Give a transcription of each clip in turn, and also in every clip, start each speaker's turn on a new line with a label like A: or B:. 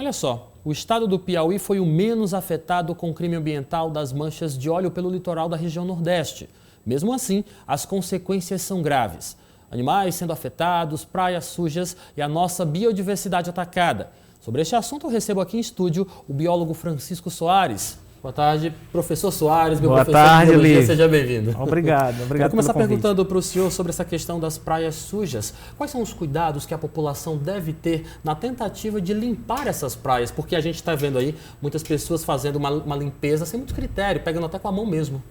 A: Olha só, o estado do Piauí foi o menos afetado com o crime ambiental das manchas de óleo pelo litoral da região Nordeste. Mesmo assim, as consequências são graves. Animais sendo afetados, praias sujas e a nossa biodiversidade atacada. Sobre este assunto, eu recebo aqui em estúdio o biólogo Francisco Soares. Boa tarde, professor Soares, meu professor de biologia, seja bem-vindo.
B: Obrigado
A: Quero começar perguntando para o senhor sobre essa questão das praias sujas. Quais são os cuidados que a população deve ter na tentativa de limpar essas praias? Porque a gente está vendo aí muitas pessoas fazendo uma limpeza sem muito critério, pegando até com a mão mesmo.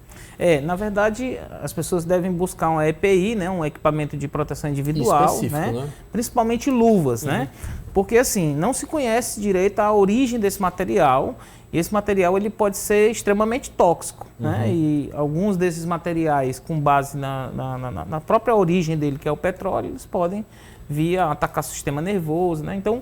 B: Na verdade, as pessoas devem buscar um EPI, né, um equipamento de proteção individual, né? Principalmente luvas, né? Porque assim, não se conhece direito a origem desse material. E esse material ele pode ser extremamente tóxico, né? E alguns desses materiais, com base na própria origem dele, que é o petróleo, eles podem vir a atacar o sistema nervoso, né? Então,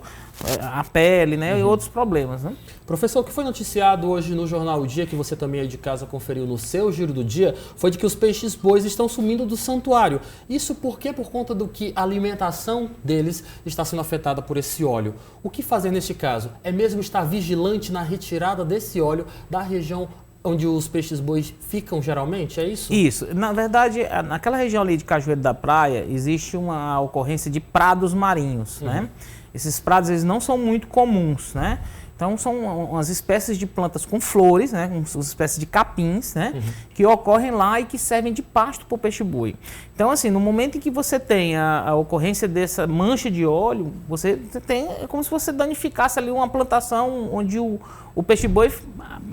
B: a pele, né? E outros problemas, né?
A: Professor, o que foi noticiado hoje no Jornal O Dia, que você também aí de casa conferiu no seu Giro do Dia, foi de que os peixes-bois estão sumindo do santuário. Isso por quê? Por conta do que a alimentação deles está sendo afetada por esse óleo. O que fazer neste caso? É mesmo estar vigilante na retirada desse óleo da região onde os peixes-bois ficam geralmente, é isso?
B: Isso. Na verdade, naquela região ali de Cajueiro da Praia, existe uma ocorrência de prados marinhos, né? Esses prados, eles não são muito comuns, né? Então, são umas espécies de plantas com flores, né? Umas espécies de capins, né? Que ocorrem lá e que servem de pasto para o peixe-boi. Então, assim, no momento em que você tem a ocorrência dessa mancha de óleo, você tem, é como se você danificasse ali uma plantação onde o peixe-boi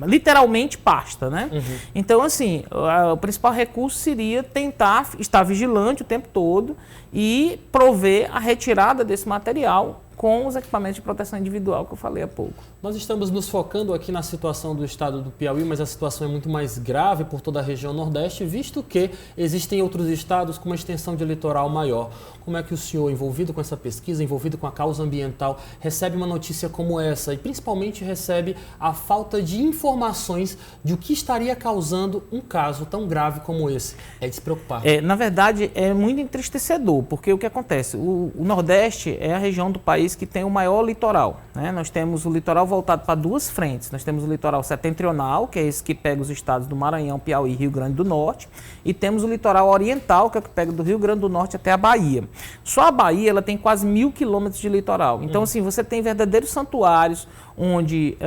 B: literalmente pasta, né? Então, assim, o principal recurso seria tentar estar vigilante o tempo todo e prover a retirada desse material com os equipamentos de proteção individual que eu falei há pouco.
A: Nós estamos nos focando aqui na situação do estado do Piauí, mas a situação é muito mais grave por toda a região Nordeste, visto que existem outros estados com uma extensão de litoral maior. Como é que o senhor, envolvido com essa pesquisa, envolvido com a causa ambiental, recebe uma notícia como essa e principalmente recebe a falta de informações de o que estaria causando um caso tão grave como esse? É de se preocupar.
B: Na verdade, é muito entristecedor, porque o que acontece? O Nordeste é a região do país que tem o maior litoral, né? Nós temos o litoral voltado para duas frentes. Nós temos o litoral setentrional, que é esse que pega os estados do Maranhão, Piauí e Rio Grande do Norte, e temos o litoral oriental, que é o que pega do Rio Grande do Norte até a Bahia. Só a Bahia ela tem quase 1.000 quilômetros de litoral. Então, assim, você tem verdadeiros santuários onde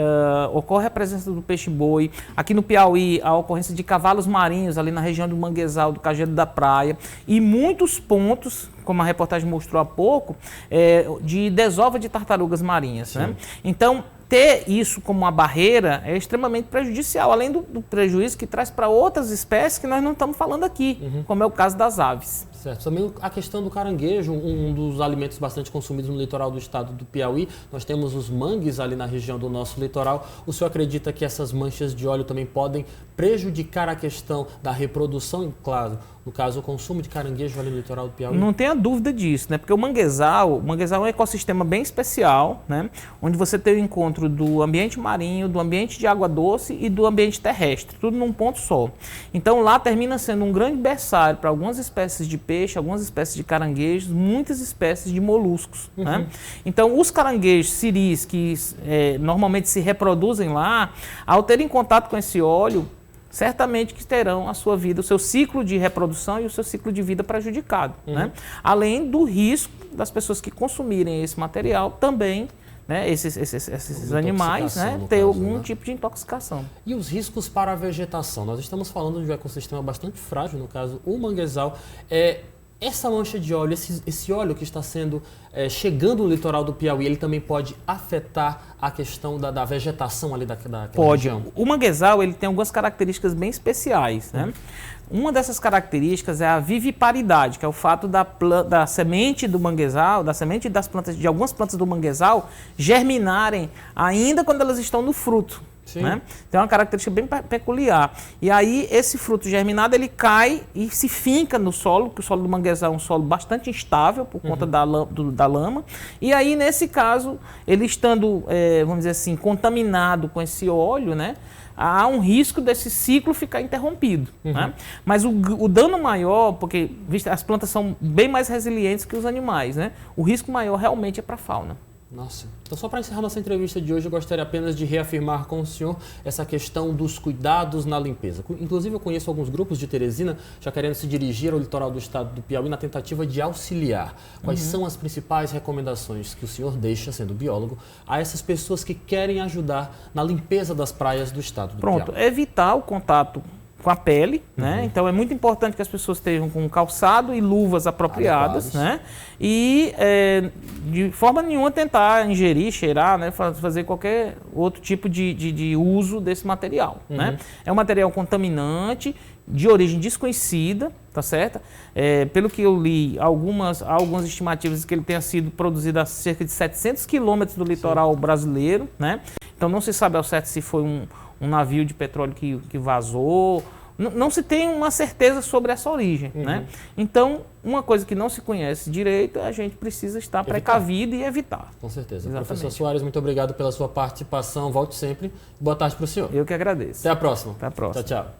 B: ocorre a presença do peixe-boi. Aqui no Piauí, a ocorrência de cavalos marinhos, ali na região do Manguezal, do Cajueiro da Praia, e muitos pontos, como a reportagem mostrou há pouco, de desova de tartarugas marinhas, né? Então, ter isso como uma barreira é extremamente prejudicial, além do prejuízo que traz para outras espécies que nós não estamos falando aqui, como é o caso das aves.
A: Certo. Também a questão do caranguejo, um dos alimentos bastante consumidos no litoral do estado do Piauí. Nós temos os mangues ali na região do nosso litoral. O senhor acredita que essas manchas de óleo também podem prejudicar a questão da reprodução, claro, no caso, o consumo de caranguejo ali no litoral do Piauí?
B: Não tenha dúvida disso, né? Porque o manguezal é um ecossistema bem especial, né? Onde você tem o encontro do ambiente marinho, do ambiente de água doce e do ambiente terrestre, tudo num ponto só. Então lá termina sendo um grande berçário para algumas espécies de peixe, algumas espécies de caranguejos, muitas espécies de moluscos, né? Então os caranguejos siris que normalmente se reproduzem lá, ao terem contato com esse óleo, certamente que terão a sua vida, o seu ciclo de reprodução e o seu ciclo de vida prejudicado, né? Além do risco das pessoas que consumirem esse material também, né, esses animais, né, ter algum tipo de intoxicação.
A: E os riscos para a vegetação? Nós estamos falando de um ecossistema bastante frágil, no caso o manguezal. Essa mancha de óleo, esse óleo que está sendo chegando no litoral do Piauí, ele também pode afetar a questão da vegetação ali daquela região?
B: O manguezal ele tem algumas características bem especiais, né? Uma dessas características é a viviparidade, que é o fato da semente do manguezal, da semente das plantas, de algumas plantas do manguezal germinarem ainda quando elas estão no fruto. Né? Então é uma característica bem peculiar. E aí esse fruto germinado ele cai e se finca no solo, que o solo do manguezal é um solo bastante instável por conta da lama. E aí nesse caso, ele estando, vamos dizer assim, contaminado com esse óleo, né? Há um risco desse ciclo ficar interrompido. Né? Mas o dano maior, porque as plantas são bem mais resilientes que os animais, né? O risco maior realmente é para a fauna.
A: Nossa. Então, só para encerrar nossa entrevista de hoje, eu gostaria apenas de reafirmar com o senhor essa questão dos cuidados na limpeza. Inclusive, eu conheço alguns grupos de Teresina já querendo se dirigir ao litoral do estado do Piauí na tentativa de auxiliar. Quais são as principais recomendações que o senhor deixa, sendo biólogo, a essas pessoas que querem ajudar na limpeza das praias do estado do Piauí?
B: Pronto, evitar o contato com a pele, né? Então é muito importante que as pessoas estejam com calçado e luvas apropriadas, né? E de forma nenhuma tentar ingerir, cheirar, né? Fazer qualquer outro tipo de uso desse material, né? É um material contaminante, de origem desconhecida, tá certo? Pelo que eu li, algumas estimativas que ele tenha sido produzido a cerca de 700 quilômetros do litoral brasileiro, né? Então não se sabe ao certo se foi um navio de petróleo que vazou. Não se tem uma certeza sobre essa origem, né? Então, uma coisa que não se conhece direito, a gente precisa estar precavido e evitar.
A: Com certeza.
B: Exatamente.
A: Professor Soares, muito obrigado pela sua participação. Volte sempre. Boa tarde para o senhor.
B: Eu que agradeço.
A: Até a próxima.
B: Até a próxima.
A: Tchau, tchau.